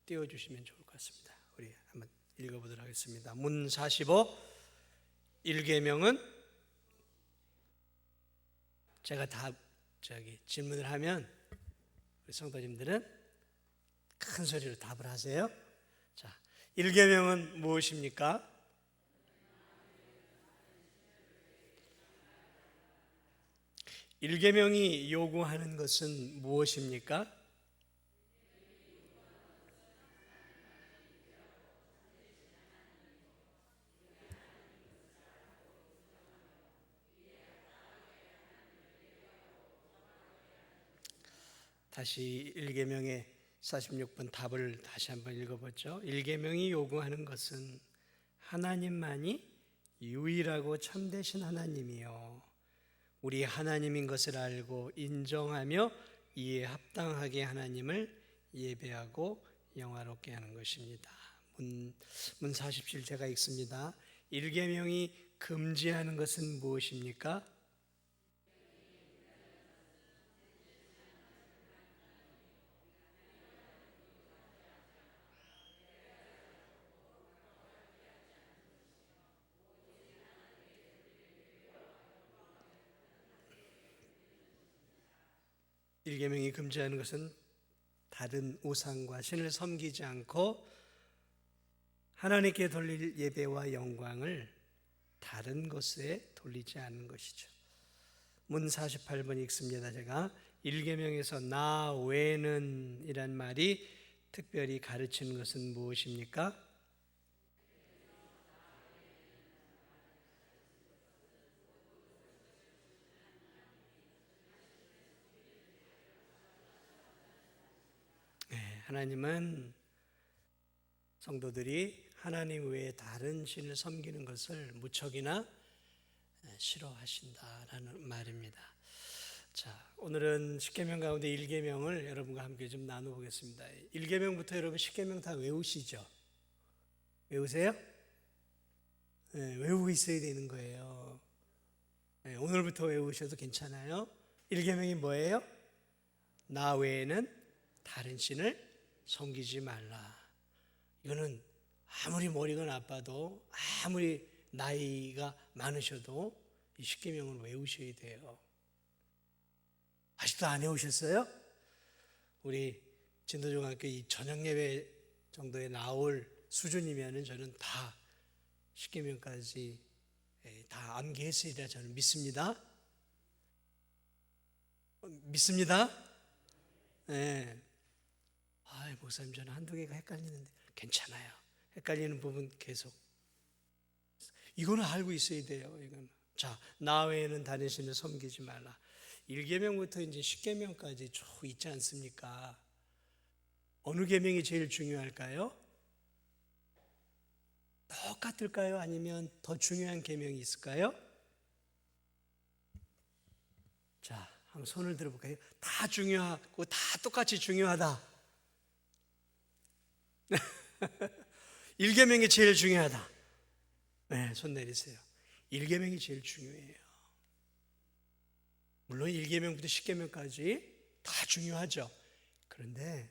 띄워주시면 좋을 것 같습니다. 우리 한번 읽어보도록 하겠습니다. 문 45 1계명은 제가 질문을 하면 우리 성도님들은 큰 소리로 답을 하세요. 자, 1계명은 무엇입니까? 일계명이 요구하는 것은 무엇입니까? 다시 1계명의 46번 답을 다시 한번 읽어보죠. 1계명이 요구하는 것은 하나님만이 유일하고 참되신 하나님이요 우리 하나님인 것을 알고 인정하며 이에 합당하게 하나님을 예배하고 영화롭게 하는 것입니다. 문 47 제가 읽습니다. 1계명이 금지하는 것은 무엇입니까? 일계명이 금지하는 것은 다른 우상과 신을 섬기지 않고 하나님께 돌릴 예배와 영광을 다른 것에 돌리지 않는 것이죠. 문 48번 읽습니다. 제가 1계명에서 나 외에는 이란 말이 특별히 가르치는 것은 무엇입니까? 하나님은 성도들이 하나님 외에 다른 신을 섬기는 것을 무척이나 싫어하신다라는 말입니다. 자, 오늘은 10계명 가운데 1계명을 여러분과 함께 좀 나눠보겠습니다. 1계명부터 여러분 10계명 다 외우시죠? 외우세요? 네, 외우고 있어야 되는 거예요. 네, 오늘부터 외우셔도 괜찮아요. 1계명이 뭐예요? 나 외에는 다른 신을 섬기지 말라. 이거는 아무리 머리가 나빠도 아무리 나이가 많으셔도 이 10계명을 외우셔야 돼요. 아직도 안 외우셨어요? 우리 진도중학교 이 저녁 예배 정도에 나올 수준이면 저는 다 10계명까지 다 암기했으리라 저는 믿습니다. 믿습니다? 네. 목사님 저는 한두 개가 헷갈리는데 괜찮아요. 헷갈리는 부분 계속 이거는 알고 있어야 돼요. 이건. 자, 나 외에는 다른 신을 섬기지 말라. 1계명부터 이제 10계명까지 쭉 있지 않습니까? 어느 계명이 제일 중요할까요? 똑같을까요? 아니면 더 중요한 계명이 있을까요? 자, 한번 손을 들어볼까요? 다 중요하고 다 똑같이 중요하다. 1계명이 제일 중요하다. 네, 손 내리세요. 1계명이 제일 중요해요. 물론 1계명부터 10계명까지 다 중요하죠. 그런데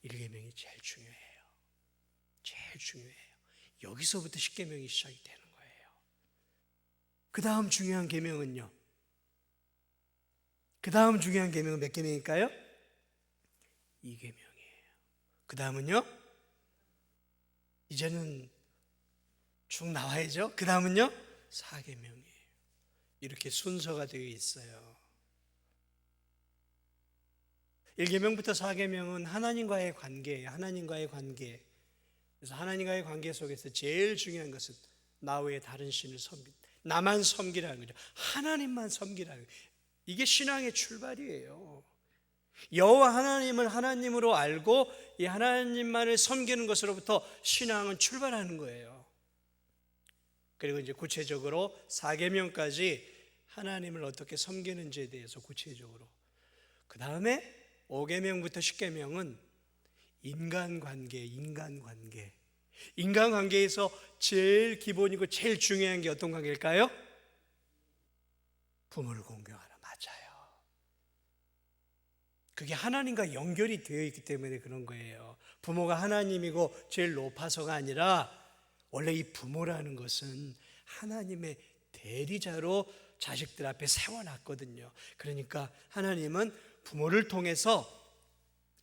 1계명이 제일 중요해요. 제일 중요해요. 여기서부터 10계명이 시작이 되는 거예요. 그 다음 중요한 계명은요? 그 다음 중요한 계명은 몇 계명일까요? 2계명이에요. 그 다음은요? 이제는 쭉 나와야죠. 그 다음은요? 4계명이에요. 이렇게 순서가 되어 있어요. 1계명부터 4계명은 하나님과의 관계예요. 하나님과의 관계. 그래서 하나님과의 관계 속에서 제일 중요한 것은 나 외에 다른 신을 나만 섬기라는 거죠. 하나님만 섬기라는 거예요. 이게 신앙의 출발이에요. 여호와 하나님을 하나님으로 알고 이 하나님만을 섬기는 것으로부터 신앙은 출발하는 거예요. 그리고 이제 구체적으로 4계명까지 하나님을 어떻게 섬기는지에 대해서 구체적으로. 그 다음에 5계명부터 10계명은 인간관계. 인간관계에서 제일 기본이고 제일 중요한 게 어떤 관계일까요? 부모를 공경하라. 맞아요. 그게 하나님과 연결이 되어 있기 때문에 그런 거예요. 부모가 하나님이고 제일 높아서가 아니라 원래 이 부모라는 것은 하나님의 대리자로 자식들 앞에 세워놨거든요. 그러니까 하나님은 부모를 통해서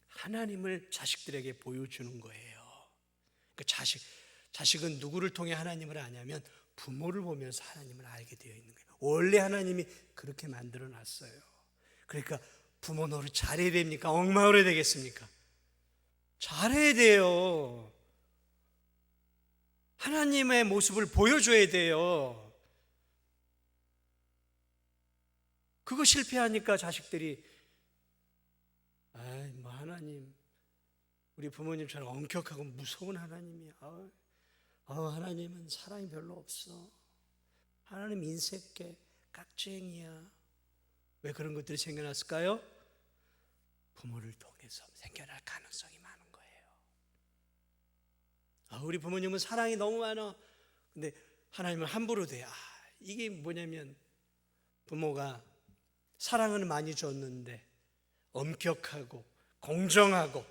하나님을 자식들에게 보여주는 거예요. 그러니까 자식은 누구를 통해 하나님을 아냐면 부모를 보면서 하나님을 알게 되어 있는 거예요. 원래 하나님이 그렇게 만들어 놨어요. 그러니까 부모 노릇 잘해야 됩니까? 엉망으로 해야 되겠습니까? 잘해야 돼요. 하나님의 모습을 보여줘야 돼요. 그거 실패하니까 자식들이 뭐 하나님, 우리 부모님처럼 엄격하고 무서운 하나님이야. 하나님은 사랑이 별로 없어. 하나님 인색해, 깍쟁이야. 왜 그런 것들이 생겨났을까요? 부모를 통해서 생겨날 가능성이 많은 거예요. 우리 부모님은 사랑이 너무 많아. 근데 하나님은 함부로 돼. 이게 뭐냐면 부모가 사랑은 많이 줬는데 엄격하고 공정하고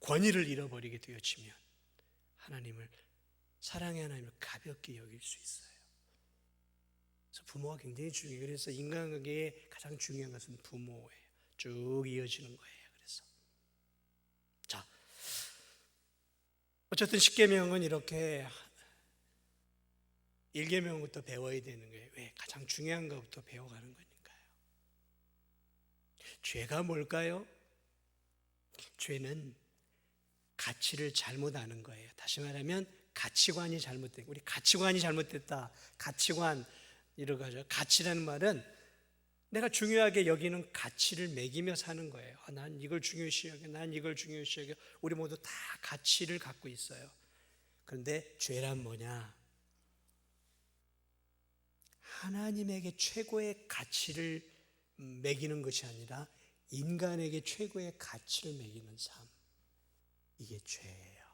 권위를 잃어버리게 되어지면 하나님을, 사랑의 하나님을 가볍게 여길 수 있어요. 그래서 부모가 굉장히 중요해요. 그래서 인간관계에 가장 중요한 것은 부모예요. 쭉 이어지는 거예요. 그래서 자, 어쨌든 십계명은 이렇게 1계명부터 배워야 되는 거예요. 왜? 가장 중요한 것부터 배워가는 거니까요. 죄가 뭘까요? 죄는 가치를 잘못 아는 거예요. 다시 말하면 가치관이 잘못된, 우리 가치관이 잘못됐다. 가치관 이런 거죠. 가치라는 말은 내가 중요하게 여기는 가치를 매기며 사는 거예요. 난 이걸 중요시 여겨, 난 이걸 중요시 여겨. 우리 모두 다 가치를 갖고 있어요. 그런데 죄란 뭐냐? 하나님에게 최고의 가치를 매기는 것이 아니라 인간에게 최고의 가치를 매기는 삶, 이게 죄예요.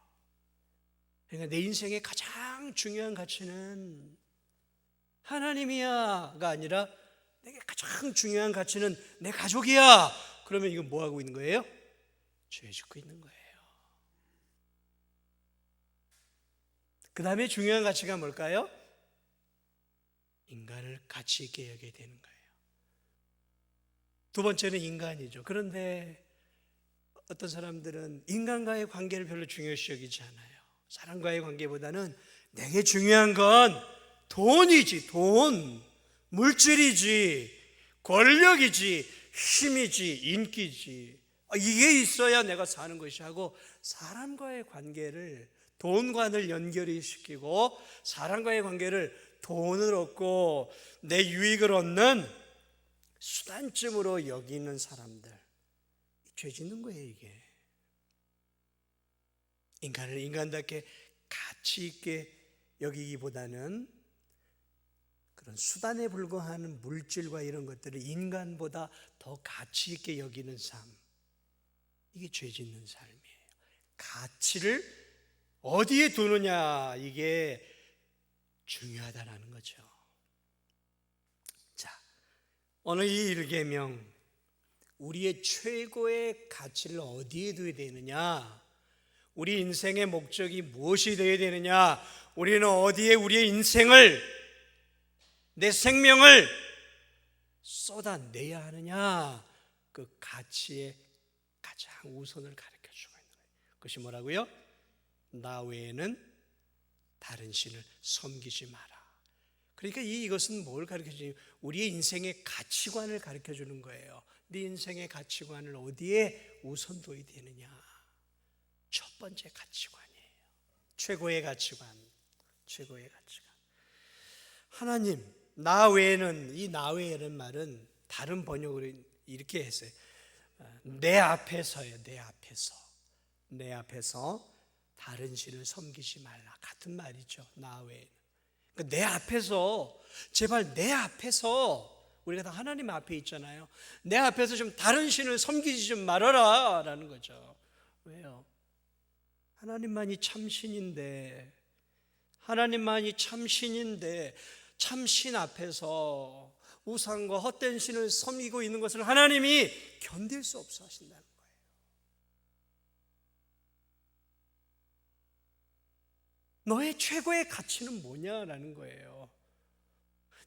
그러니까 내 인생의 가장 중요한 가치는 하나님이야가 아니라 내게 가장 중요한 가치는 내 가족이야. 그러면 이건 뭐 하고 있는 거예요? 죄 짓고 있는 거예요. 그 다음에 중요한 가치가 뭘까요? 인간을 가치 있게 여겨야 되는 거예요. 두 번째는 인간이죠. 그런데 어떤 사람들은 인간과의 관계를 별로 중요시 여기지 않아요. 사람과의 관계보다는 내게 중요한 건 돈이지, 돈, 물질이지, 권력이지, 힘이지, 인기지. 이게 있어야 내가 사는 것이 하고, 사람과의 관계를 돈과를 연결이 시키고 사람과의 관계를 돈을 얻고 내 유익을 얻는 수단쯤으로 여기는 사람들, 죄 짓는 거예요. 이게 인간을 인간답게 가치 있게 여기기보다는 그런 수단에 불과한 물질과 이런 것들을 인간보다 더 가치 있게 여기는 삶, 이게 죄 짓는 삶이에요. 가치를 어디에 두느냐, 이게 중요하다라는 거죠. 자, 오늘 이 1계명, 우리의 최고의 가치를 어디에 둬야 되느냐, 우리 인생의 목적이 무엇이 되어야 되느냐, 우리는 어디에 우리의 인생을, 내 생명을 쏟아내야 하느냐, 그 가치의 가장 우선을 가르쳐주고 있는 거예요. 그것이 뭐라고요? 나 외에는 다른 신을 섬기지 마라. 그러니까 이것은 뭘 가르쳐주냐, 우리의 인생의 가치관을 가르쳐주는 거예요. 네 인생의 가치관을 어디에 우선 둬야 되느냐, 첫 번째 가치관이에요. 최고의 가치관, 최고의 가치관. 하나님, 나 외에는, 이 나 외에는 말은 다른 번역으로 이렇게 했어요. 내 앞에서요. 내 앞에서 다른 신을 섬기지 말라. 같은 말이죠. 나 외에는. 그러니까 내 앞에서, 제발 내 앞에서, 우리가 다 하나님 앞에 있잖아요. 내 앞에서 좀 다른 신을 섬기지 좀 말아라 라는 거죠. 왜요? 하나님만이 참신인데, 하나님만이 참신인데 참신 앞에서 우상과 헛된 신을 섬기고 있는 것을 하나님이 견딜 수 없어 하신다는 거예요. 너의 최고의 가치는 뭐냐라는 거예요.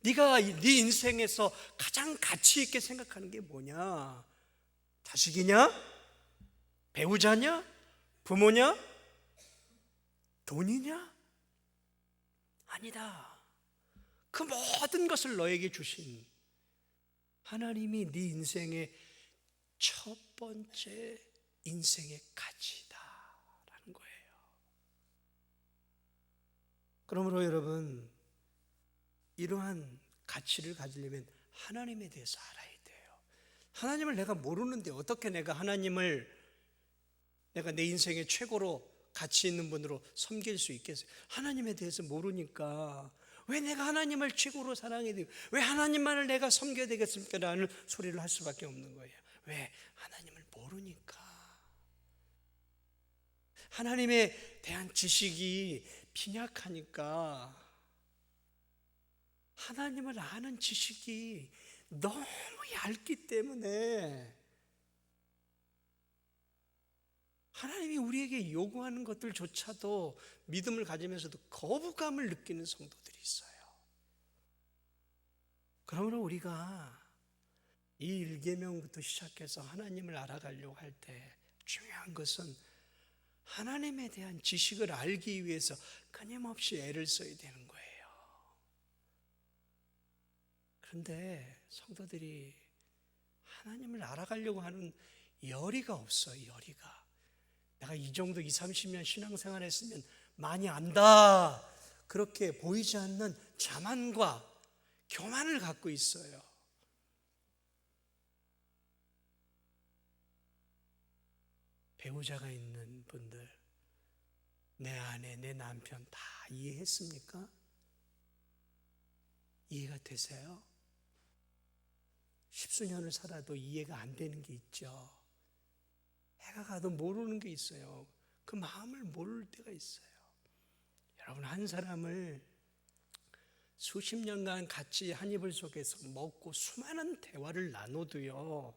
네가 네 인생에서 가장 가치 있게 생각하는 게 뭐냐? 자식이냐? 배우자냐? 부모냐? 돈이냐? 아니다. 그 모든 것을 너에게 주신 하나님이 네 인생의 첫 번째 인생의 가치다라는 거예요. 그러므로 여러분, 이러한 가치를 가지려면 하나님에 대해서 알아야 돼요. 하나님을 내가 모르는데 어떻게 내가 하나님을 내가 내 인생의 최고로 가치 있는 분으로 섬길 수 있겠어요? 하나님에 대해서 모르니까 왜 내가 하나님을 최고로 사랑해야 되고 왜 하나님만을 내가 섬겨야 되겠습니까? 라는 소리를 할 수밖에 없는 거예요. 왜? 하나님을 모르니까. 하나님에 대한 지식이 빈약하니까 하나님을 아는 지식이 너무 얇기 때문에 하나님이 우리에게 요구하는 것들조차도 믿음을 가지면서도 거부감을 느끼는 성도들이 있어요. 그러므로 우리가 이 1계명부터 시작해서 하나님을 알아가려고 할 때 중요한 것은 하나님에 대한 지식을 알기 위해서 끊임없이 애를 써야 되는 거예요. 그런데 성도들이 하나님을 알아가려고 하는 열의가 없어요. 열의가. 내가 이 정도 20, 30년 신앙생활 했으면 많이 안다, 그렇게 보이지 않는 자만과 교만을 갖고 있어요. 배우자가 있는 분들, 내 아내, 내 남편 다 이해했습니까? 이해가 되세요? 십수년을 살아도 이해가 안 되는 게 있죠. 해가 가도 모르는 게 있어요. 그 마음을 모를 때가 있어요. 여러분, 한 사람을 수십 년간 같이 한 이불 속에서 먹고 수많은 대화를 나눠도요,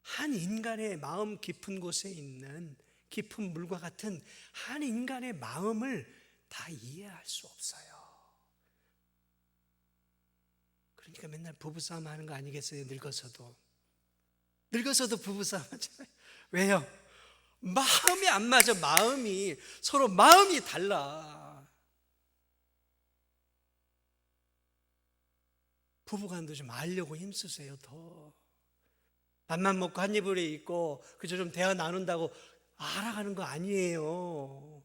한 인간의 마음 깊은 곳에 있는 깊은 물과 같은 한 인간의 마음을 다 이해할 수 없어요. 그러니까 맨날 부부싸움 하는 거 아니겠어요? 늙어서도 부부싸움 하잖아요. 왜요? 마음이 안 맞아. 마음이 서로 마음이 달라. 부부간도 좀 알려고 힘쓰세요. 더 밥만 먹고 한 이불에 있고 그저 좀 대화 나눈다고 알아가는 거 아니에요.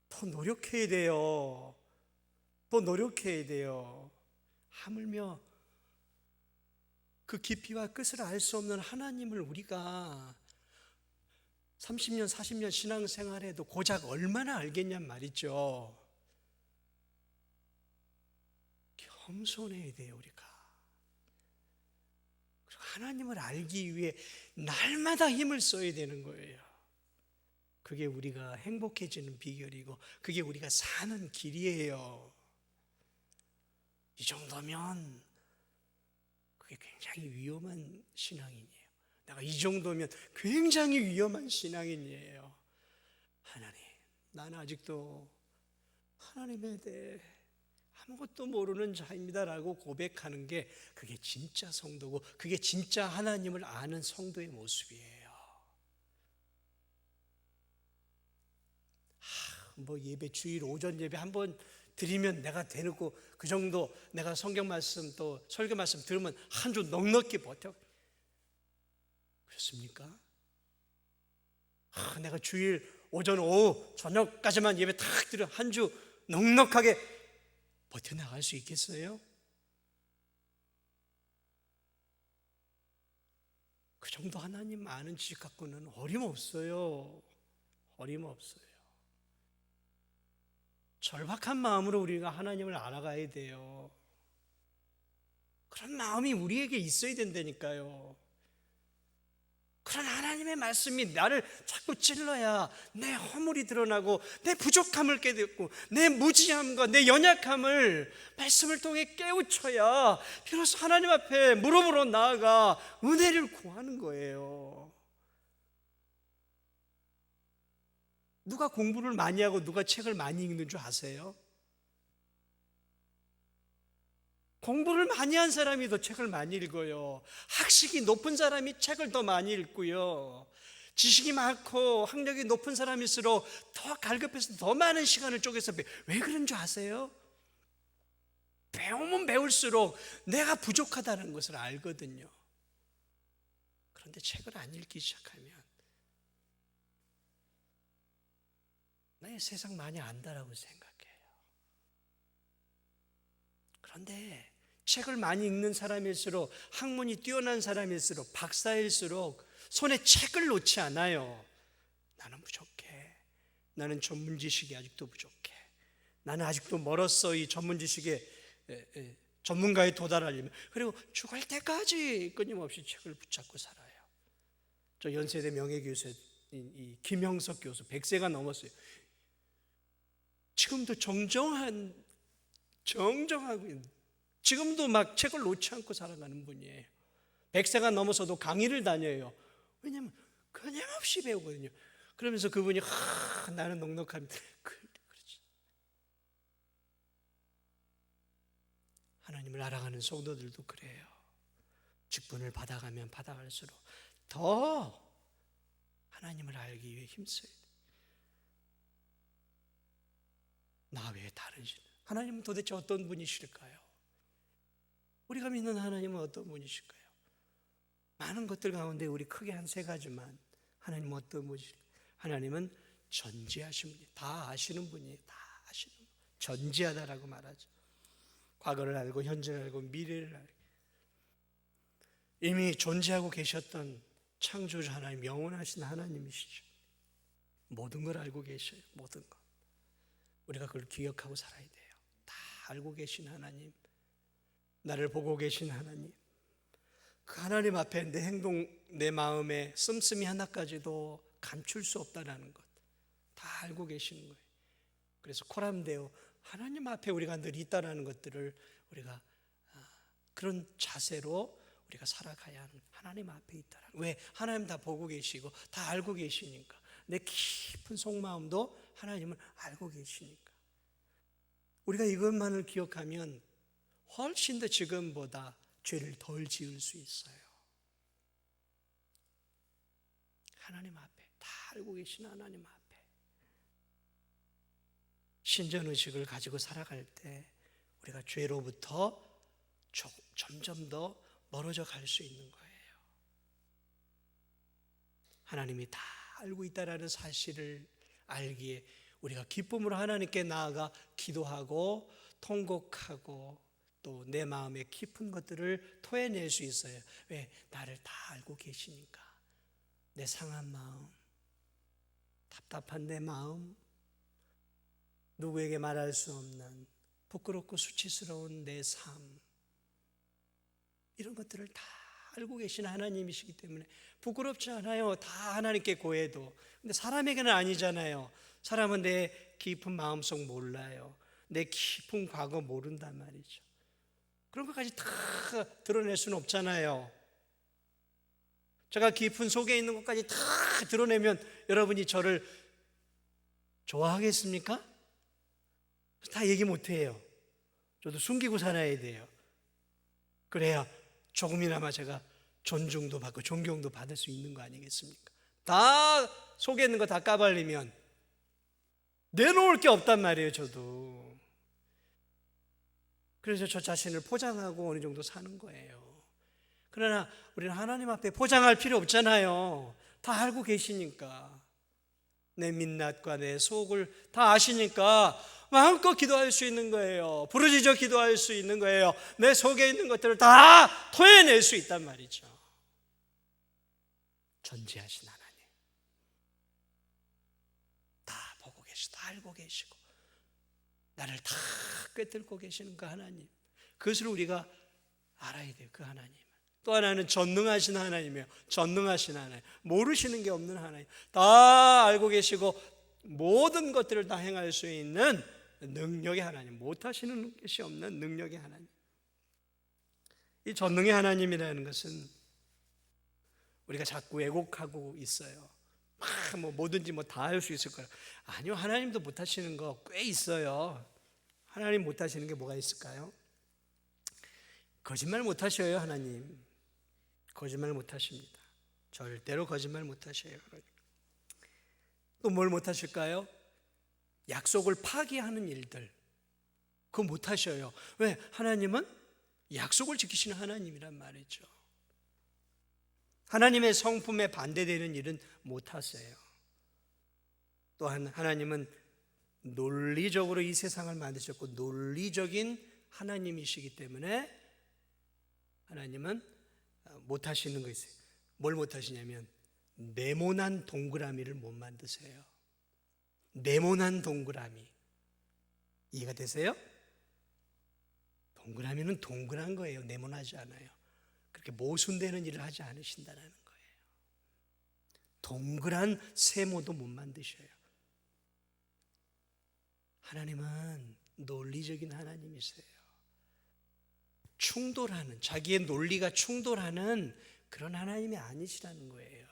더 노력해야 돼요. 더 노력해야 돼요. 하물며 그 깊이와 끝을 알 수 없는 하나님을 우리가 30년, 40년 신앙생활에도 고작 얼마나 알겠냔 말이죠. 겸손해야 돼요, 우리가. 그리고 하나님을 알기 위해 날마다 힘을 써야 되는 거예요. 그게 우리가 행복해지는 비결이고 그게 우리가 사는 길이에요. 이 정도면 그게 굉장히 위험한 신앙인이에요. 내가 이 정도면 굉장히 위험한 신앙인이에요. 하나님, 나는 아직도 하나님에 대해 아무것도 모르는 자입니다라고 고백하는 게 그게 진짜 성도고 그게 진짜 하나님을 아는 성도의 모습이에요. 뭐 예배, 주일 오전 예배 한번 드리면 내가 되고 그 정도 내가 성경 말씀 또 설교 말씀 들으면 한 주 넉넉히 버텨. 그렇습니까? 내가 주일 오전 오후 저녁까지만 예배 탁 드려 한 주 넉넉하게 버텨나갈 수 있겠어요? 그 정도 하나님 아는 지식 갖고는 어림없어요. 어림없어요. 절박한 마음으로 우리가 하나님을 알아가야 돼요. 그런 마음이 우리에게 있어야 된다니까요. 그런 하나님의 말씀이 나를 자꾸 찔러야 내 허물이 드러나고 내 부족함을 깨닫고 내 무지함과 내 연약함을 말씀을 통해 깨우쳐야 비로소 하나님 앞에 무릎으로 나아가 은혜를 구하는 거예요. 누가 공부를 많이 하고 누가 책을 많이 읽는 줄 아세요? 공부를 많이 한 사람이 더 책을 많이 읽어요. 학식이 높은 사람이 책을 더 많이 읽고요. 지식이 많고 학력이 높은 사람일수록 더 갈급해서 더 많은 시간을 쪼개서 왜 그런 줄 아세요? 배우면 배울수록 내가 부족하다는 것을 알거든요. 그런데 책을 안 읽기 시작하면 나 세상 많이 안다라고 생각해요. 그런데 책을 많이 읽는 사람일수록, 학문이 뛰어난 사람일수록, 박사일수록 손에 책을 놓지 않아요. 나는 부족해. 나는 전문 지식이 아직도 부족해. 나는 아직도 멀었어. 이 전문 지식에 전문가에 도달하려면. 그리고 죽을 때까지 끊임없이 책을 붙잡고 살아요. 저 연세대 명예교수 이 김형석 교수 100세가 넘었어요. 지금도 정정하고 지금도 막 책을 놓지 않고 살아가는 분이에요. 100세가 넘어서도 강의를 다녀요. 왜냐하면 끊임없이 배우거든요. 그러면서 그분이 나는 넉넉합니다. 그렇지. 하나님을 알아가는 성도들도 그래요. 직분을 받아가면 받아갈수록 더 하나님을 알기 위해 힘써야 돼요. 나 외에 다른 신, 하나님은 도대체 어떤 분이실까요? 우리가 믿는 하나님은 어떤 분이실까요? 많은 것들 가운데 우리 크게 한 세 가지만, 하나님은 어떤 분이실까요? 하나님은 전지하신 분이, 다 아시는 분이에요. 다 아시는 분. 전지하다라고 말하죠. 과거를 알고 현재를 알고 미래를 알고 이미 존재하고 계셨던 창조주 하나님, 영원하신 하나님이시죠. 모든 걸 알고 계셔요. 모든 것. 우리가 그걸 기억하고 살아야 돼요. 다 알고 계신 하나님, 나를 보고 계신 하나님, 그 하나님 앞에 내 행동, 내 마음에 씀씀이 하나까지도 감출 수 없다는 것 다 알고 계시는 거예요. 그래서 코람데오, 하나님 앞에 우리가 늘 있다는 것들을 우리가 그런 자세로 우리가 살아가야 하는, 하나님 앞에 있다는. 왜? 하나님 다 보고 계시고 다 알고 계시니까. 내 깊은 속마음도 하나님을 알고 계시니까. 우리가 이것만을 기억하면 훨씬 더 지금보다 죄를 덜 지을 수 있어요. 하나님 앞에, 다 알고 계신 하나님 앞에 신전의식을 가지고 살아갈 때 우리가 죄로부터 점점 더 멀어져 갈 수 있는 거예요. 하나님이 다 알고 있다는 사실을 알기에 우리가 기쁨으로 하나님께 나아가 기도하고 통곡하고 또 내 마음의 깊은 것들을 토해낼 수 있어요. 왜? 나를 다 알고 계시니까. 내 상한 마음, 답답한 내 마음, 누구에게 말할 수 없는 부끄럽고 수치스러운 내 삶, 이런 것들을 다 알고 계신 하나님이시기 때문에 부끄럽지 않아요. 다 하나님께 고해도. 근데 사람에게는 아니잖아요. 사람은 내 깊은 마음속 몰라요. 내 깊은 과거 모른단 말이죠. 그런 것까지 다 드러낼 수는 없잖아요. 제가 깊은 속에 있는 것까지 다 드러내면 여러분이 저를 좋아하겠습니까? 다 얘기 못해요. 저도 숨기고 살아야 돼요. 그래야 조금이나마 제가 존중도 받고 존경도 받을 수 있는 거 아니겠습니까? 다 속에 있는 거 다 까발리면 내놓을 게 없단 말이에요. 저도. 그래서 저 자신을 포장하고 어느 정도 사는 거예요. 그러나 우리는 하나님 앞에 포장할 필요 없잖아요. 다 알고 계시니까. 내 민낯과 내 속을 다 아시니까 마음껏 기도할 수 있는 거예요. 부르짖어 기도할 수 있는 거예요. 내 속에 있는 것들을 다 토해낼 수 있단 말이죠. 전지하신 하나님, 다 보고 계시고 다 알고 계시고 나를 다 꿰뚫고 계시는 그 하나님, 그것을 우리가 알아야 돼요. 그 하나님. 또 하나는 전능하신 하나님이에요. 전능하신 하나님, 모르시는 게 없는 하나님, 다 알고 계시고 모든 것들을 다 행할 수 있는 능력의 하나님, 못하시는 것이 없는 능력의 하나님. 이 전능의 하나님이라는 것은 우리가 자꾸 왜곡하고 있어요. 뭐든지 다 할 수 있을 거라. 아니요, 하나님도 못하시는 거 꽤 있어요. 하나님 못하시는 게 뭐가 있을까요? 거짓말 못하셔요. 하나님 거짓말 못하십니다. 절대로 거짓말 못하셔요. 또 뭘 못하실까요? 약속을 파기하는 일들, 그거 못하셔요. 왜? 하나님은 약속을 지키시는 하나님이란 말이죠. 하나님의 성품에 반대되는 일은 못하세요. 또한 하나님은 논리적으로 이 세상을 만드셨고 논리적인 하나님이시기 때문에 하나님은 못하시는 거 있어요. 뭘 못하시냐면 네모난 동그라미를 못 만드세요. 네모난 동그라미, 이해가 되세요? 동그라미는 동그란 거예요. 네모나지 않아요. 그렇게 모순되는 일을 하지 않으신다는 거예요. 동그란 세모도 못 만드셔요. 하나님은 논리적인 하나님이세요. 충돌하는, 자기의 논리가 충돌하는 그런 하나님이 아니시라는 거예요.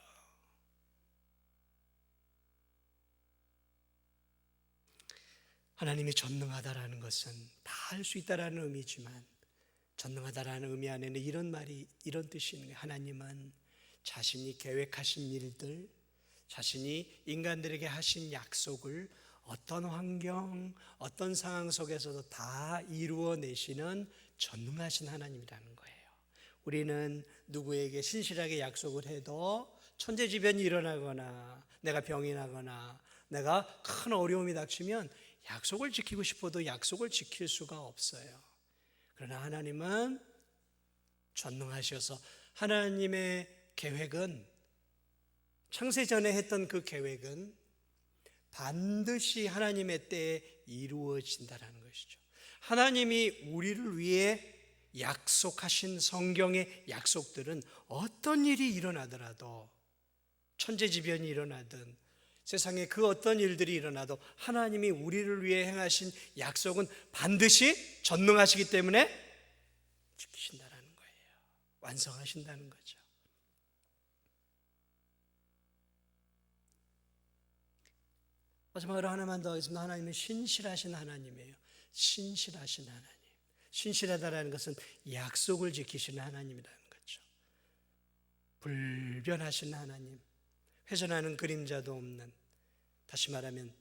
하나님이 전능하다라는 것은 다 할 수 있다라는 의미지만, 전능하다라는 의미 안에는 이런 뜻이 있는 거예요. 하나님은 자신이 계획하신 일들, 자신이 인간들에게 하신 약속을 어떤 환경, 어떤 상황 속에서도 다 이루어내시는 전능하신 하나님이라는 거예요. 우리는 누구에게 신실하게 약속을 해도 천재지변이 일어나거나 내가 병이 나거나 내가 큰 어려움이 닥치면 약속을 지키고 싶어도 약속을 지킬 수가 없어요. 그러나 하나님은 전능하셔서 하나님의 계획은, 창세전에 했던 그 계획은 반드시 하나님의 때에 이루어진다는 것이죠. 하나님이 우리를 위해 약속하신 성경의 약속들은 어떤 일이 일어나더라도, 천재지변이 일어나든 세상에 그 어떤 일들이 일어나도 하나님이 우리를 위해 행하신 약속은 반드시 전능하시기 때문에 지키신다는 거예요. 완성하신다는 거죠. 마지막으로 하나만 더 하겠습니다. 하나님은 신실하신 하나님이에요. 신실하신 하나님. 신실하다라는 것은 약속을 지키시는 하나님이라는 거죠. 불변하신 하나님, 회전하는 그림자도 없는, 다시 말하면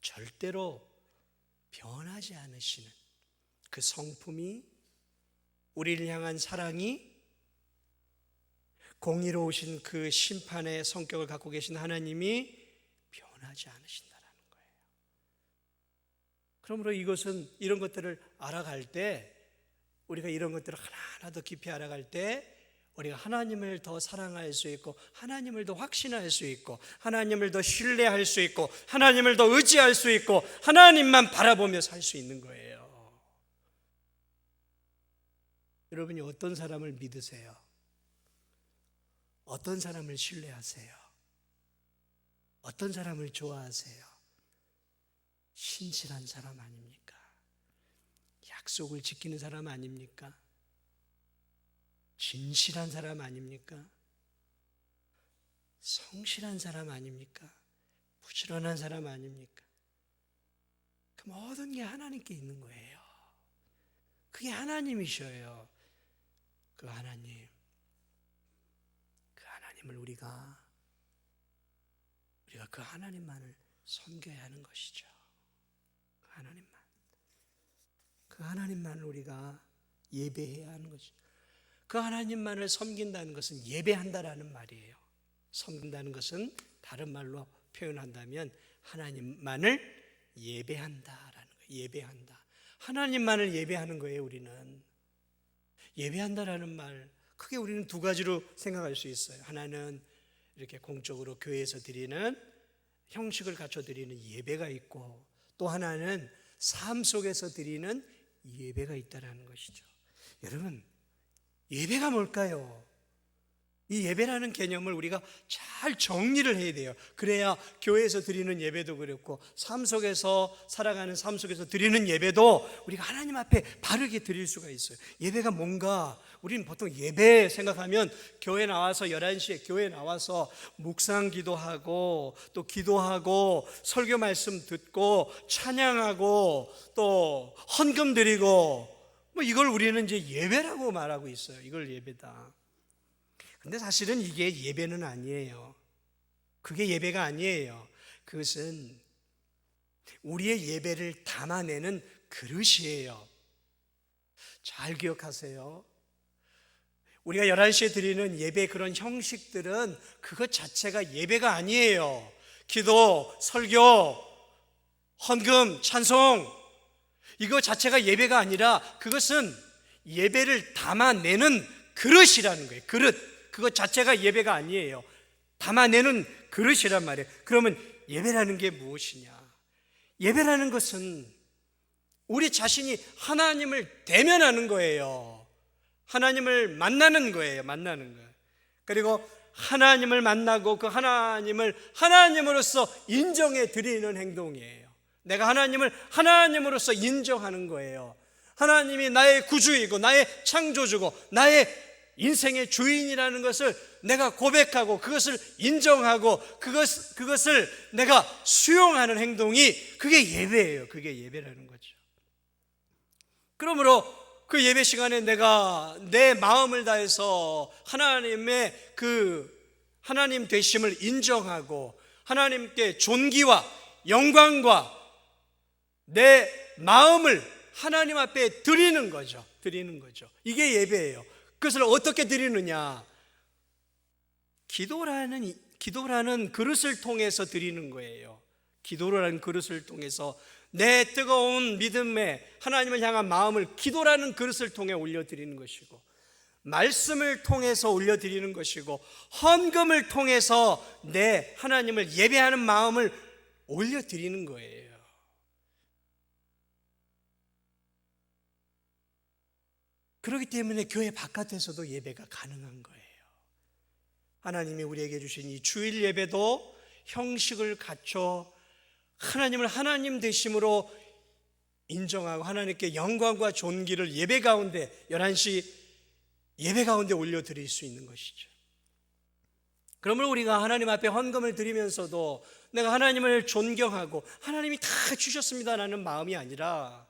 절대로 변하지 않으시는 그 성품이, 우리를 향한 사랑이, 공의로우신 그 심판의 성격을 갖고 계신 하나님이 변하지 않으신다는 거예요. 그러므로 이런 것들을 알아갈 때, 우리가 이런 것들을 하나하나 더 깊이 알아갈 때 우리가 하나님을 더 사랑할 수 있고, 하나님을 더 확신할 수 있고, 하나님을 더 신뢰할 수 있고, 하나님을 더 의지할 수 있고, 하나님만 바라보며 살 수 있는 거예요. 여러분이 어떤 사람을 믿으세요? 어떤 사람을 신뢰하세요? 어떤 사람을 좋아하세요? 신실한 사람 아닙니까? 약속을 지키는 사람 아닙니까? 진실한 사람 아닙니까? 성실한 사람 아닙니까? 부지런한 사람 아닙니까? 그 모든 게 하나님께 있는 거예요. 그게 하나님이셔요. 그 하나님을 우리가 그 하나님만을 섬겨야 하는 것이죠. 그 하나님만을 우리가 예배해야 하는 것이죠. 그 하나님만을 섬긴다는 것은 예배한다라는 말이에요. 섬긴다는 것은 다른 말로 표현한다면 하나님만을 예배한다라는 거예요. 예배한다. 하나님만을 예배하는 거예요. 우리는 예배한다라는 말, 크게 우리는 두 가지로 생각할 수 있어요. 하나는 이렇게 공적으로 교회에서 드리는, 형식을 갖춰 드리는 예배가 있고, 또 하나는 삶 속에서 드리는 예배가 있다라는 것이죠. 여러분, 예배가 뭘까요? 이 예배라는 개념을 우리가 잘 정리를 해야 돼요. 그래야 교회에서 드리는 예배도 그렇고 삶 속에서 살아가는 삶 속에서 드리는 예배도 우리가 하나님 앞에 바르게 드릴 수가 있어요. 예배가 뭔가, 우리는 보통 예배 생각하면 교회 나와서 11시에 교회 나와서 묵상 기도하고 또 기도하고 설교 말씀 듣고 찬양하고 또 헌금 드리고 뭐 이걸 우리는 이제 예배라고 말하고 있어요. 이걸 예배다. 근데 사실은 이게 예배는 아니에요. 그게 예배가 아니에요. 그것은 우리의 예배를 담아내는 그릇이에요. 잘 기억하세요. 우리가 11시에 드리는 예배 그런 형식들은 그것 자체가 예배가 아니에요. 기도, 설교, 헌금, 찬송 이거 자체가 예배가 아니라 그것은 예배를 담아내는 그릇이라는 거예요. 그릇. 그것 자체가 예배가 아니에요. 담아내는 그릇이란 말이에요. 그러면 예배라는 게 무엇이냐? 예배라는 것은 우리 자신이 하나님을 대면하는 거예요. 하나님을 만나는 거예요. 만나는 거예요. 그리고 하나님을 만나고 그 하나님을 하나님으로서 인정해 드리는 행동이에요. 내가 하나님을 하나님으로서 인정하는 거예요. 하나님이 나의 구주이고 나의 창조주고 나의 인생의 주인이라는 것을 내가 고백하고 그것을 인정하고 그것을 내가 수용하는 행동이 그게 예배예요. 그게 예배라는 거죠. 그러므로 그 예배 시간에 내가 내 마음을 다해서 하나님의 그 하나님 되심을 인정하고 하나님께 존귀와 영광과 내 마음을 하나님 앞에 드리는 거죠. 드리는 거죠. 이게 예배예요. 그것을 어떻게 드리느냐? 기도라는 그릇을 통해서 드리는 거예요. 기도라는 그릇을 통해서 내 뜨거운 믿음에 하나님을 향한 마음을 기도라는 그릇을 통해 올려드리는 것이고, 말씀을 통해서 올려드리는 것이고, 헌금을 통해서 내 하나님을 예배하는 마음을 올려드리는 거예요. 그렇기 때문에 교회 바깥에서도 예배가 가능한 거예요. 하나님이 우리에게 주신 이 주일 예배도 형식을 갖춰 하나님을 하나님 되심으로 인정하고 하나님께 영광과 존귀를 예배 가운데 11시 예배 가운데 올려드릴 수 있는 것이죠. 그러므로 우리가 하나님 앞에 헌금을 드리면서도 내가 하나님을 존경하고 하나님이 다 주셨습니다라는 마음이 아니라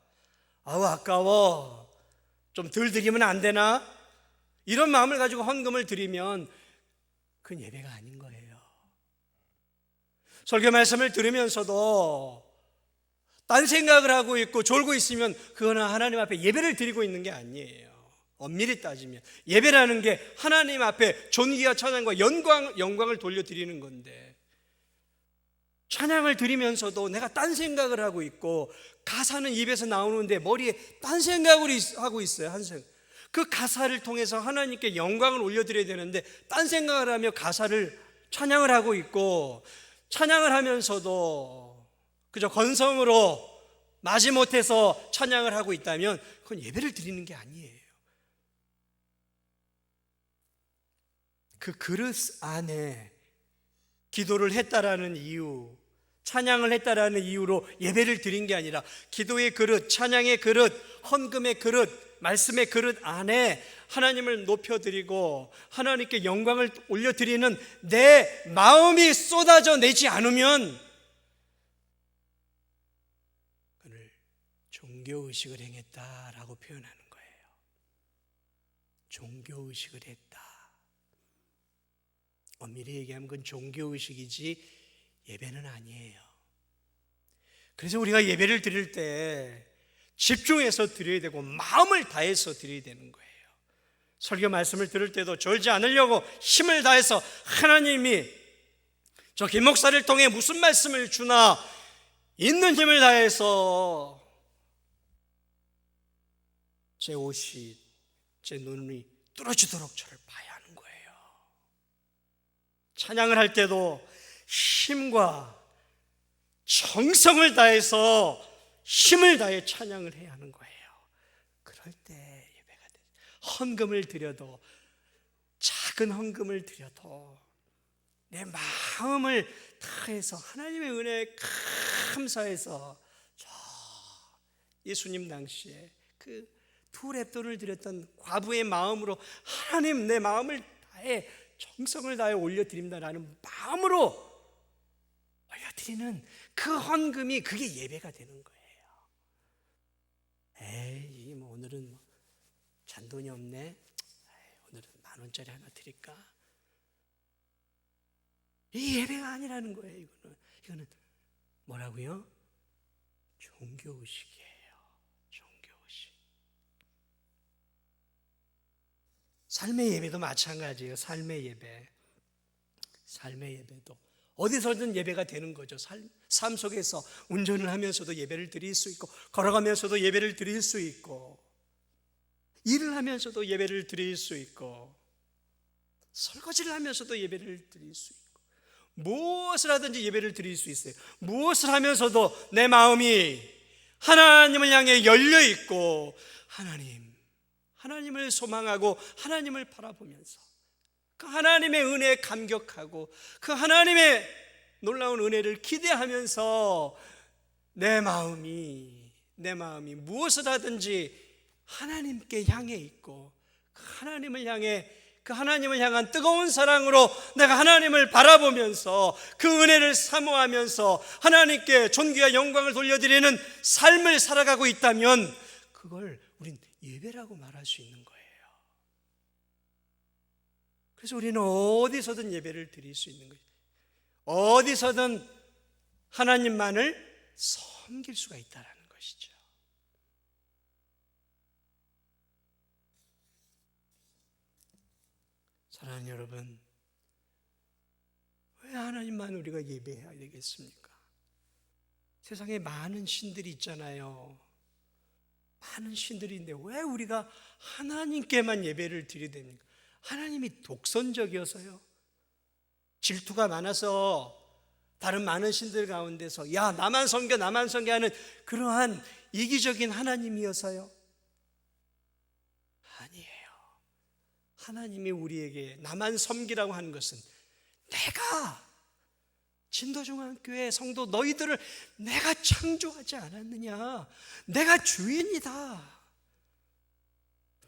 아우 아까워 좀 덜 드리면 안 되나? 이런 마음을 가지고 헌금을 드리면 그건 예배가 아닌 거예요. 설교 말씀을 들으면서도 딴 생각을 하고 있고 졸고 있으면 그거는 하나님 앞에 예배를 드리고 있는 게 아니에요. 엄밀히 따지면 예배라는 게 하나님 앞에 존귀와 찬양과 영광을 돌려드리는 건데, 찬양을 드리면서도 내가 딴 생각을 하고 있고 가사는 입에서 나오는데 머리에 딴 생각을 하고 있어요. 그 가사를 통해서 하나님께 영광을 올려드려야 되는데 딴 생각을 하며 가사를 찬양을 하고 있고, 찬양을 하면서도 그저 건성으로 마지못해서 찬양을 하고 있다면 그건 예배를 드리는 게 아니에요. 그 그릇 안에 기도를 했다라는 이유, 찬양을 했다라는 이유로 예배를 드린 게 아니라 기도의 그릇, 찬양의 그릇, 헌금의 그릇, 말씀의 그릇 안에 하나님을 높여드리고 하나님께 영광을 올려드리는 내 마음이 쏟아져 내지 않으면 그를 종교의식을 행했다라고 표현하는 거예요. 종교의식을 했다. 엄밀히 얘기하면 그건 종교의식이지 예배는 아니에요. 그래서 우리가 예배를 드릴 때 집중해서 드려야 되고 마음을 다해서 드려야 되는 거예요. 설교 말씀을 들을 때도 졸지 않으려고 힘을 다해서 하나님이 저 김 목사를 통해 무슨 말씀을 주나 있는 힘을 다해서 제 옷이, 제 눈이 뚫어지도록 저를 봐야 하는 거예요. 찬양을 할 때도 힘과 정성을 다해서 힘을 다해 찬양을 해야 하는 거예요. 그럴 때 예배가 되죠. 헌금을 드려도 작은 헌금을 드려도 내 마음을 다해서 하나님의 은혜에 감사해서 저 예수님 당시에 그 두 렙돈을 드렸던 과부의 마음으로 하나님 내 마음을 다해 정성을 다해 올려드립니다라는 마음으로 올려드리는 그 헌금이 그게 예배가 되는 거예요. 에이 뭐 오늘은 뭐 잔돈이 없네. 에이, 오늘은 10,000원짜리 하나 드릴까? 이 예배가 아니라는 거예요. 이거는 뭐라고요? 종교의식이에요. 종교의식. 삶의 예배도 마찬가지예요. 삶의 예배도 어디서든 예배가 되는 거죠. 삶 속에서 운전을 하면서도 예배를 드릴 수 있고, 걸어가면서도 예배를 드릴 수 있고, 일을 하면서도 예배를 드릴 수 있고, 설거지를 하면서도 예배를 드릴 수 있고, 무엇을 하든지 예배를 드릴 수 있어요. 무엇을 하면서도 내 마음이 하나님을 향해 열려 있고, 하나님을 소망하고 하나님을 바라보면서 그 하나님의 은혜에 감격하고 그 하나님의 놀라운 은혜를 기대하면서 내 마음이 무엇을 하든지 하나님께 향해 있고 그 하나님을 향한 뜨거운 사랑으로 내가 하나님을 바라보면서 그 은혜를 사모하면서 하나님께 존귀와 영광을 돌려드리는 삶을 살아가고 있다면 그걸 우린 예배라고 말할 수 있는 거예요. 그래서 우리는 어디서든 예배를 드릴 수 있는 거예요. 어디서든 하나님만을 섬길 수가 있다는 것이죠. 사랑하는 여러분, 왜 하나님만 우리가 예배해야 되겠습니까? 세상에 많은 신들이 있잖아요. 많은 신들이 있는데 왜 우리가 하나님께만 예배를 드려야 됩니까? 하나님이 독선적이어서요? 질투가 많아서 다른 많은 신들 가운데서 야 나만 섬겨 하는 그러한 이기적인 하나님이어서요? 아니에요. 하나님이 우리에게 나만 섬기라고 하는 것은 내가 진도중앙교회 성도 너희들을 내가 창조하지 않았느냐? 내가 주인이다.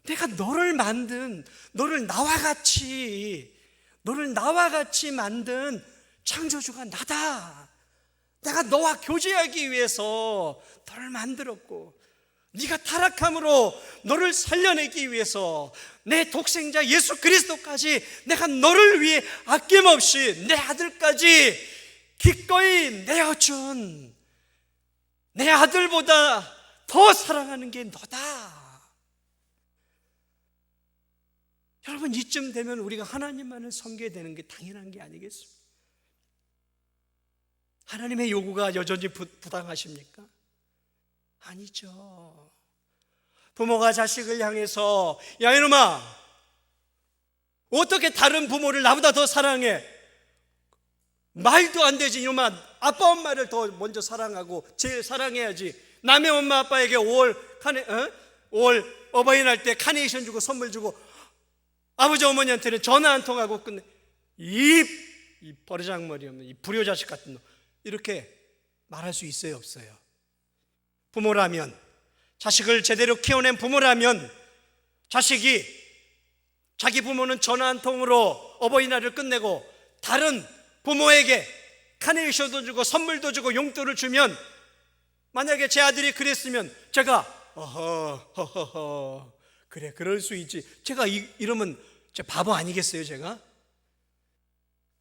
내가 너를 만든, 너를 나와 같이 만든 창조주가 나다. 내가 너와 교제하기 위해서 너를 만들었고, 네가 타락함으로 너를 살려내기 위해서 내 독생자 예수 그리스도까지 내가 너를 위해 아낌없이 내 아들까지 기꺼이 내어준 내 아들보다 더 사랑하는 게 너다. 여러분, 이쯤 되면 우리가 하나님만을 섬겨야 되는 게 당연한 게 아니겠습니까? 하나님의 요구가 여전히 부당하십니까? 아니죠. 부모가 자식을 향해서 야 이놈아, 어떻게 다른 부모를 나보다 더 사랑해? 말도 안 되지. 이놈아, 아빠 엄마를 더 먼저 사랑하고 제일 사랑해야지. 남의 엄마 아빠에게 5월 어버이날 때 카네이션 주고 선물 주고 아버지 어머니한테는 전화 한 통하고 끝내. 이 버르장머리 없는 이 불효자식 같은 놈, 이렇게 말할 수 있어요, 없어요? 부모라면, 자식을 제대로 키워낸 부모라면 자식이 자기 부모는 전화 한 통으로 어버이날을 끝내고 다른 부모에게 카네이션도 주고 선물도 주고 용돈을 주면, 만약에 제 아들이 그랬으면 제가 허허 그래 그럴 수 있지, 제가 이러면 제 바보 아니겠어요? 제가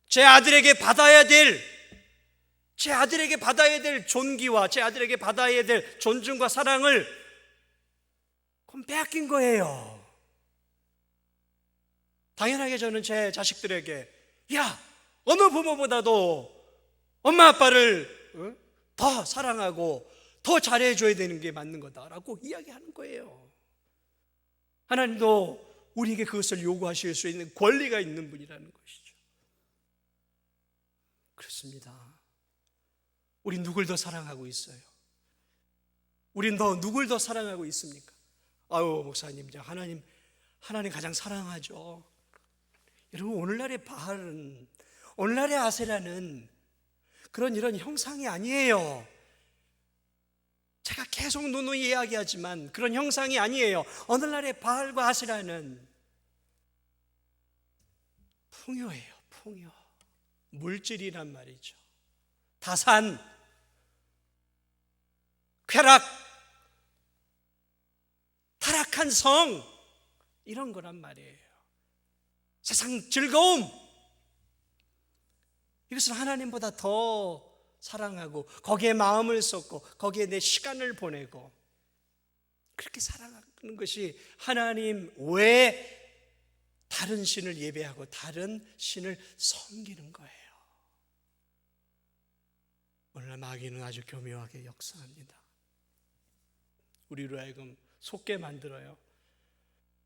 제 아들에게 받아야 될 존귀와 제 아들에게 받아야 될 존중과 사랑을 그럼 빼앗긴 거예요. 당연하게 저는 제 자식들에게 야, 어느 부모보다도 엄마 아빠를 더 사랑하고 더 잘해줘야 되는 게 맞는 거다라고 이야기하는 거예요. 하나님도 우리에게 그것을 요구하실 수 있는 권리가 있는 분이라는 것이죠. 그렇습니다. 우리 누굴 더 사랑하고 있어요? 우린 누굴 더 사랑하고 있습니까? 아유 목사님, 하나님 가장 사랑하죠. 여러분, 오늘날의 바알은, 오늘날의 아세라는 그런 이런 형상이 아니에요. 제가 계속 누누이 이야기하지만 그런 형상이 아니에요. 오늘날의 바알과 아세라는 풍요예요. 풍요. 물질이란 말이죠. 다산, 쾌락, 타락한 성, 이런 거란 말이에요. 세상 즐거움, 이것을 하나님보다 더 사랑하고 거기에 마음을 쏟고 거기에 내 시간을 보내고 그렇게 살아가는 것이 하나님 외에 다른 신을 예배하고 다른 신을 섬기는 거예요. 오늘날 마귀는 아주 교묘하게 역사합니다. 우리로 하여금 속게 만들어요.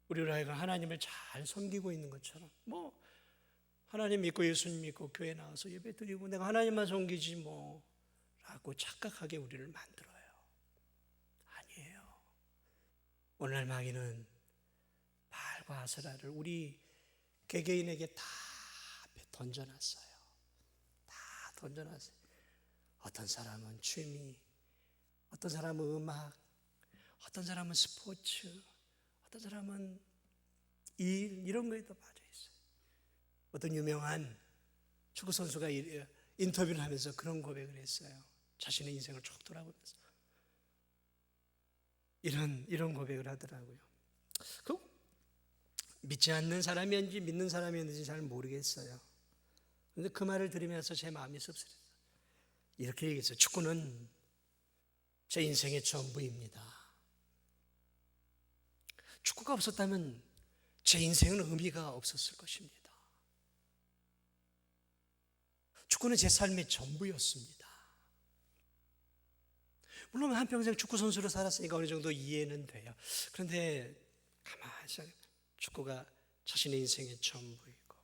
우리로 하여금 하나님을 잘 섬기고 있는 것처럼, 하나님 믿고 예수님 믿고 교회 나와서 예배 드리고 내가 하나님만 섬기지 라고 착각하게 우리를 만들어요. 아니에요. 오늘날 마귀는 바알과 아세라를 우리 개개인에게 다 던져놨어요. 다 던져놨어요. 어떤 사람은 취미, 어떤 사람은 음악, 어떤 사람은 스포츠, 어떤 사람은 일, 이런 거에 더 빠져 있어요. 어떤 유명한 축구 선수가 인터뷰를 하면서 그런 고백을 했어요. 자신의 인생을 쭉 돌아보면서 이런 고백을 하더라고요. 믿지 않는 사람이었는지 믿는 사람이었는지 잘 모르겠어요. 그런데 그 말을 들으면서 제 마음이 씁쓸해요. 이렇게 얘기했어요. 축구는 제 인생의 전부입니다. 축구가 없었다면 제 인생은 의미가 없었을 것입니다. 축구는 제 삶의 전부였습니다. 물론 한평생 축구 선수로 살았으니까 어느 정도 이해는 돼요. 그런데 가만히 생각해, 축구가 자신의 인생의 전부이고,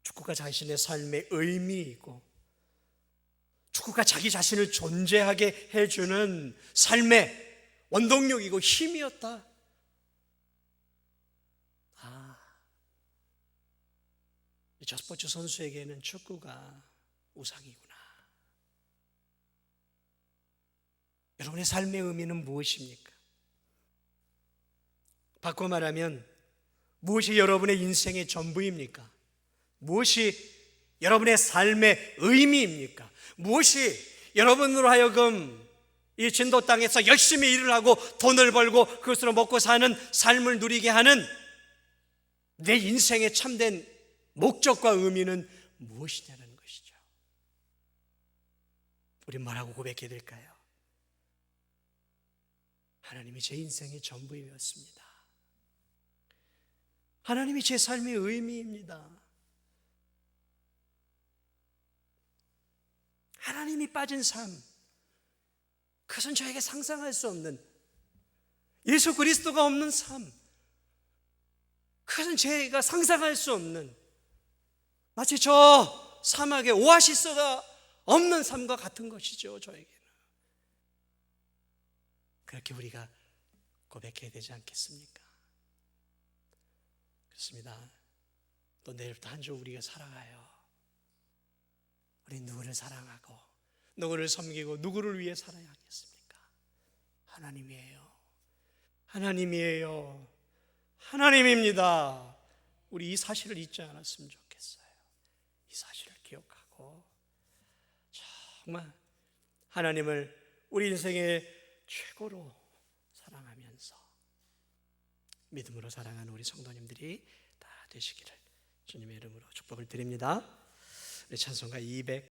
축구가 자신의 삶의 의미이고, 축구가 자기 자신을 존재하게 해주는 삶의 원동력이고 힘이었다. 저 스포츠 선수에게는 축구가 우상이구나. 여러분의 삶의 의미는 무엇입니까? 바꿔 말하면 무엇이 여러분의 인생의 전부입니까? 무엇이 여러분의 삶의 의미입니까? 무엇이 여러분으로 하여금 이 진도 땅에서 열심히 일을 하고 돈을 벌고 그것으로 먹고 사는 삶을 누리게 하는 내 인생의 참된 목적과 의미는 무엇이냐는 것이죠. 우리 뭐라고 고백해야 될까요? 하나님이 제 인생의 전부이었습니다. 하나님이 제 삶의 의미입니다. 하나님이 빠진 삶, 그것은 저에게 상상할 수 없는, 예수 그리스도가 없는 삶, 그것은 제가 상상할 수 없는, 마치 저 사막에 오아시스가 없는 삶과 같은 것이죠. 저에게는 그렇게 우리가 고백해야 되지 않겠습니까? 그렇습니다. 또 내일부터 한 주 우리가 살아가요. 우리 누구를 사랑하고 누구를 섬기고 누구를 위해 살아야 하겠습니까? 하나님이에요. 하나님이에요. 하나님입니다. 우리 이 사실을 잊지 않았으면 좋겠어요. 이 사실을 기억하고 정말 하나님을 우리 인생의 최고로 사랑하면서 믿음으로 사랑하는 우리 성도님들이 다 되시기를 주님의 이름으로 축복을 드립니다. 우리 찬송가 200